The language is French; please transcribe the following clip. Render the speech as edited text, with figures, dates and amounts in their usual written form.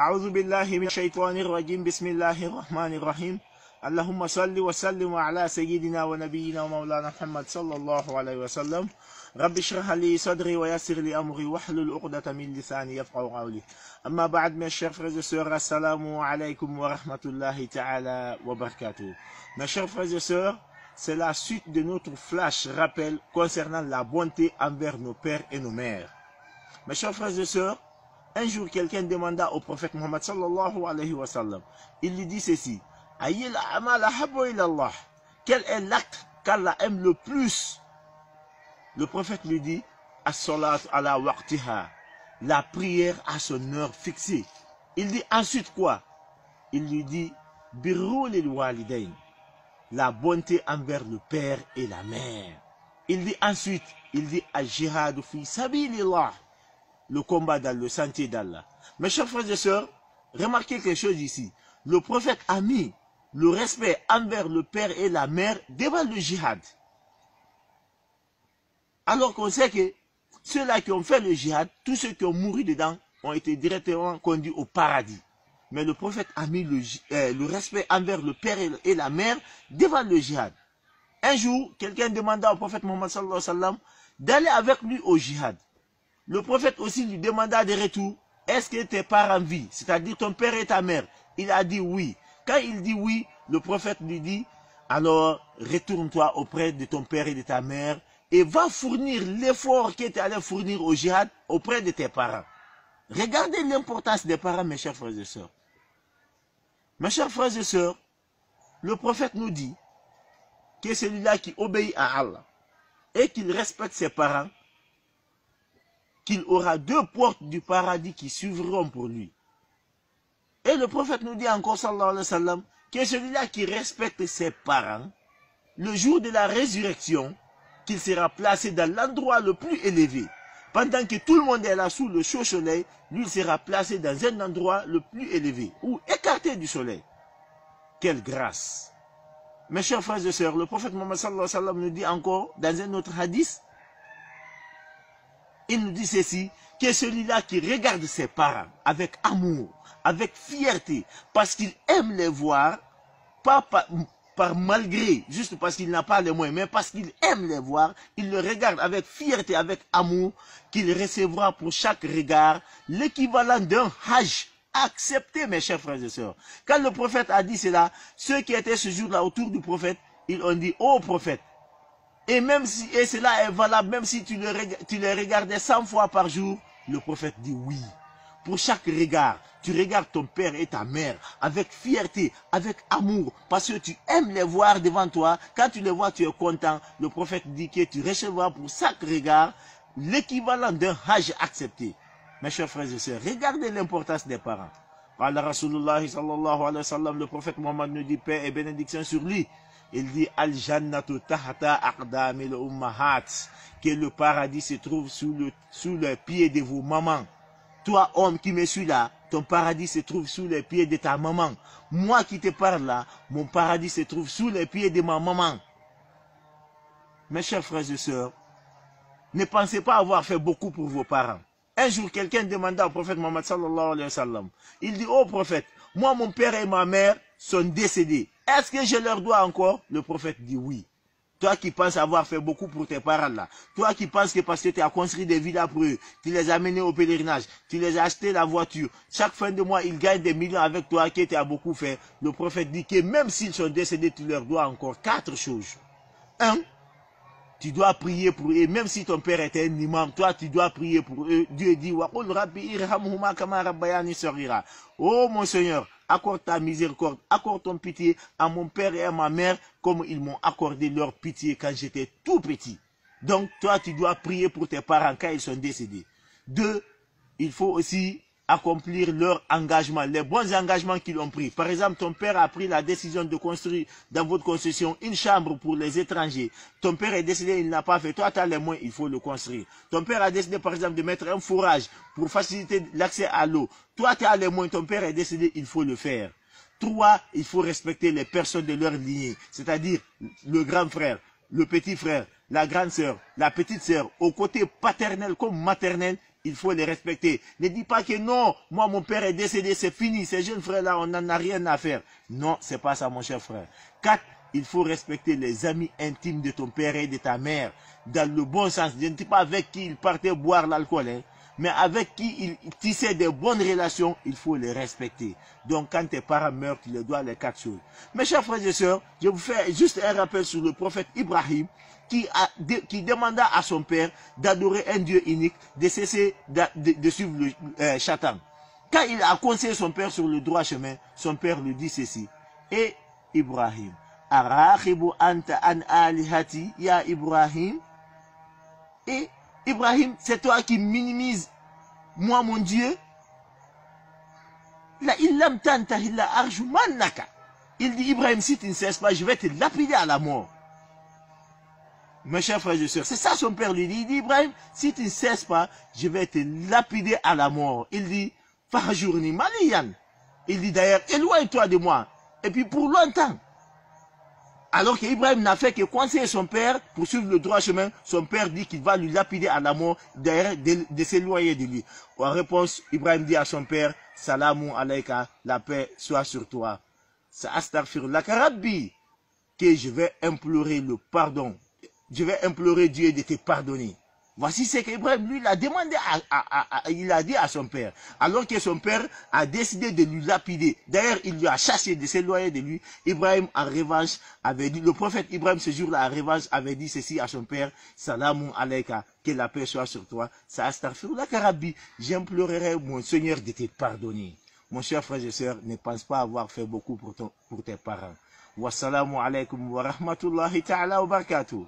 أعوذ بالله من الشيطان الرجيم بسم الله الرحمن الرحيم اللهم صل وسلم على سيدنا ونبينا ومولانا محمد صلى الله عليه وسلم رب اشرح لي صدري ويسر لي أمري واحلل عقدة من لساني يفقهوا قولي أما بعد mes chers frères et sœurs assalamu alaykum wa rahmatullahi ta'ala wa barakatuh. Mes chers frères et sœurs, c'est la suite de notre flash rappel concernant la bonté envers nos pères et nos mères. Mes chers frères et sœurs, un jour, quelqu'un demanda au prophète Muhammad sallallahu alayhi wa sallam, il lui dit ceci, Ayyil amal ahabbu ila Allah, quel est l'acte qu'Allah aime le plus? Le prophète lui dit, as-salat ala waqtiha, la prière à son heure fixée. Il dit ensuite quoi? Il lui dit, birru lil walidain, la bonté envers le père et la mère. Il dit ensuite, il dit, al-jihad fi sabilillah, le combat dans le sentier d'Allah. Mes chers frères et sœurs, remarquez quelque chose ici. Le prophète a mis le respect envers le père et la mère devant le djihad. Alors qu'on sait que ceux-là qui ont fait le djihad, tous ceux qui ont mouru dedans, ont été directement conduits au paradis. Mais le prophète a mis le respect envers le père et la mère devant le djihad. Un jour, quelqu'un demanda au prophète Muhammad sallallahu alayhi wa sallam d'aller avec lui au djihad. Le prophète aussi lui demanda de retour, est-ce que tes parents vivent, c'est-à-dire ton père et ta mère? Il a dit oui. Quand il dit oui, le prophète lui dit, alors retourne-toi auprès de ton père et de ta mère et va fournir l'effort que tu allais fournir au djihad auprès de tes parents. Regardez l'importance des parents, mes chers frères et sœurs. Mes chers frères et sœurs, le prophète nous dit que celui-là qui obéit à Allah et qu'il respecte ses parents, qu'il aura 2 portes du paradis qui s'ouvriront pour lui. Et le prophète nous dit encore, sallallahu alayhi wa sallam, que celui-là qui respecte ses parents, le jour de la résurrection, qu'il sera placé dans l'endroit le plus élevé. Pendant que tout le monde est là sous le chaud soleil, lui sera placé dans un endroit le plus élevé, ou écarté du soleil. Quelle grâce! Mes chers frères et sœurs, le prophète Muhammad sallallahu alayhi wa sallam nous dit encore, dans un autre hadith, il nous dit ceci, que celui-là qui regarde ses parents avec amour, avec fierté, parce qu'il aime les voir, pas par malgré, juste parce qu'il n'a pas les moyens, mais parce qu'il aime les voir, il le regarde avec fierté, avec amour, qu'il recevra pour chaque regard l'équivalent d'un hajj accepté, mes chers frères et sœurs. Quand le prophète a dit cela, ceux qui étaient ce jour-là autour du prophète, ils ont dit, ô prophète, et même si, et cela est valable, même si tu les regardais 100 fois par jour, le prophète dit oui. Pour chaque regard, tu regardes ton père et ta mère avec fierté, avec amour, parce que tu aimes les voir devant toi. Quand tu les vois, tu es content. Le prophète dit que tu recevras pour chaque regard l'équivalent d'un hajj accepté. Mes chers frères et sœurs, regardez l'importance des parents. Qala Rasulullah sallallahu alayhi wa sallam, le prophète Mohammed nous dit paix et bénédiction sur lui. Il dit Al-Jannatu tahta aqdamil ummahat, que le paradis se trouve sous les pieds de vos mamans. Toi, homme qui me suis là, ton paradis se trouve sous les pieds de ta maman. Moi qui te parle là, mon paradis se trouve sous les pieds de ma maman. Mes chers frères et sœurs, ne pensez pas avoir fait beaucoup pour vos parents. Un jour, quelqu'un demanda au prophète Muhammad sallallahu alayhi wa sallam, il dit, ô prophète, moi, mon père et ma mère sont décédés. Est-ce que je leur dois encore? Le prophète dit oui. Toi qui penses avoir fait beaucoup pour tes parents là, toi qui penses que parce que tu as construit des villas pour eux, tu les as amenés au pèlerinage, tu les as acheté la voiture, chaque fin de mois ils gagnent des millions avec toi qui tu as beaucoup fait. Le prophète dit que même s'ils sont décédés, tu leur dois encore 4 choses. 1. Tu dois prier pour eux, même si ton père était un imam, toi tu dois prier pour eux. Dieu dit, oh mon Seigneur, accorde ta miséricorde, accorde ton pitié à mon père et à ma mère, comme ils m'ont accordé leur pitié quand j'étais tout petit. Donc toi tu dois prier pour tes parents quand ils sont décédés. 2, il faut aussi accomplir leur engagement, les bons engagements qu'ils ont pris. Par exemple, ton père a pris la décision de construire dans votre concession une chambre pour les étrangers. Ton père est décédé, il n'a pas fait. Toi, tu as les moyens, il faut le construire. Ton père a décidé, par exemple, de mettre un fourrage pour faciliter l'accès à l'eau. Toi, tu as les moyens, ton père est décédé, il faut le faire. 3, il faut respecter les personnes de leur lignée, c'est-à-dire le grand frère, le petit frère, la grande sœur, la petite sœur, au côté paternel comme maternel, il faut les respecter. Ne dis pas que non, moi mon père est décédé, c'est fini, ces jeunes frères-là, on n'en a rien à faire. Non, c'est pas ça mon cher frère. 4, il faut respecter les amis intimes de ton père et de ta mère, dans le bon sens. Je ne dis pas avec qui il partait boire l'alcool, hein, mais avec qui il tissait de bonnes relations, il faut les respecter. Donc quand tes parents meurent, tu les dois les 4 choses. Mes chers frères et sœurs, je vous fais juste un rappel sur le prophète Ibrahim, qui demanda à son père d'adorer un Dieu unique, de cesser de suivre le Satan. Quand il a conseillé son père sur le droit chemin, son père lui dit ceci. Et Ibrahim, Arachibu anta an alihati ya Ibrahim. Et Ibrahim, c'est toi qui minimises moi mon Dieu. La illam tantahilla arjumannaka. Il dit Ibrahim, si tu ne cesses pas, je vais te lapider à la mort. Mes chers frères et sœurs, c'est ça son père lui dit. Il dit Ibrahim, si tu ne cesses pas, je vais te lapider à la mort. Il dit Fahjourni maliyan. Il dit d'ailleurs, éloigne-toi de moi. Et puis pour longtemps. Alors qu'Ibrahim n'a fait que conseiller son père pour suivre le droit chemin, son père dit qu'il va lui lapider à la mort, d'ailleurs de s'éloigner de lui. En réponse, Ibrahim dit à son père, Salamu alayka, la paix soit sur toi. Ça astaghfirullaka rabbi, que je vais implorer le pardon. Je vais implorer Dieu de te pardonner. Voici ce qu'Ibrahim, lui, l'a demandé, il a dit à son père. Alors que son père a décidé de lui lapider. D'ailleurs, il lui a chassé de s'éloigner de lui. Ibrahim, en revanche, avait dit, le prophète Ibrahim, ce jour-là, en revanche, avait dit ceci à son père. Salamu alayka, que la paix soit sur toi. Ça astaghfirullaka rabbi, j'implorerai mon Seigneur de te pardonner. Mon cher frère et sœur, ne pense pas avoir fait beaucoup pour tes parents. Wassalamu alaykum wa rahmatullahi ta'ala wa barakatuh.